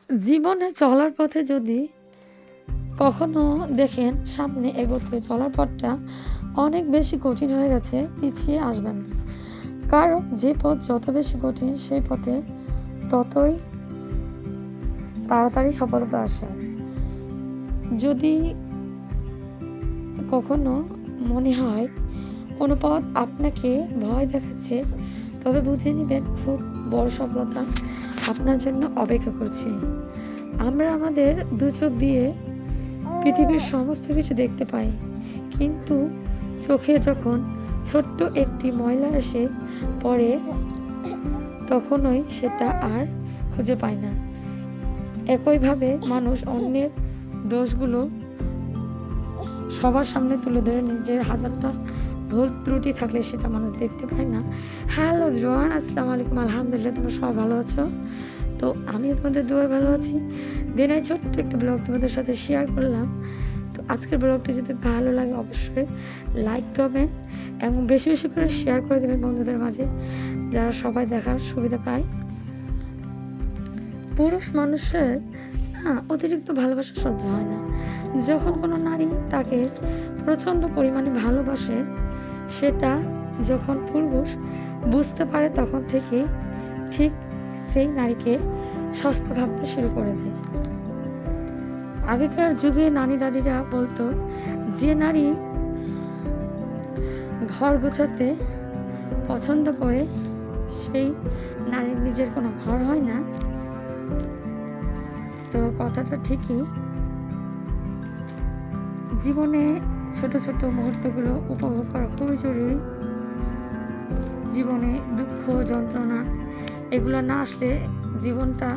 জীবনে চলার পথে যদি কখনো দেখেন সামনে এগোতে চলার পথটা অনেক বেশি কঠিন হয়ে গেছে, পিছিয়ে আসবেন না। কারণ যে পথ যত বেশি কঠিন সেই পথে ততই তাড়াতাড়ি সফলতা আসে। যদি কখনো মনে হয় কোনো পথ আপনাকে ভয় দেখাচ্ছে, তবে বুঝে নেবেন খুব বড় সফলতা আপনার জন্য অপেক্ষা করছে। আমরা আমাদের দু চোখ দিয়ে পৃথিবীর সমস্ত কিছু দেখতে পাই, কিন্তু চোখে যখন ছোট্ট একটি ময়লা এসে পড়ে তখনই সেটা আর খুঁজে পায় না। একইভাবে মানুষ অন্যের দোষগুলো সবার সামনে তুলে ধরে নিজের হাজারটা ভুল ত্রুটি থাকলে সেটা মানুষ দেখতে পায় না। হ্যালো রোহান, আসসালামু আলাইকুম। আলহামদুলিল্লাহ, তোমরা সবাই ভালো আছো? তো আমি তোমাদের দোয়ায় ভালো আছি। দিনের ছোট্ট একটা ব্লগ তোমাদের সাথে শেয়ার করলাম। তো আজকের ব্লগটি যদি ভালো লাগে অবশ্যই লাইক কমেন্ট এবং বেশি বেশি করে শেয়ার করে দেবেন বন্ধুদের মাঝে, যারা সবাই দেখার সুবিধা পায়। পুরুষ মানুষের অতিরিক্ত ভালোবাসা সহ্য হয় না। যখন কোনো নারী তাকে প্রচণ্ড পরিমাণে ভালোবাসে, সেটা যখন পুরুষ বুঝতে পারে তখন থেকে ঠিক সেই নারীকে সস্তা ভাবতে শুরু করে দেয়। আগেকার যুগে নানি দাদিরা বলতো, যে নারী ঘর গোছাতে পছন্দ করে সেই নারীর নিজের কোনো ঘর হয় না। তো কথাটা ঠিকই। জীবনে ছোট ছোট মুহূর্তগুলো উপভোগ করা খুবই জরুরি। জীবনে দুঃখ যন্ত্রণা এগুলো না আসলে জীবনটা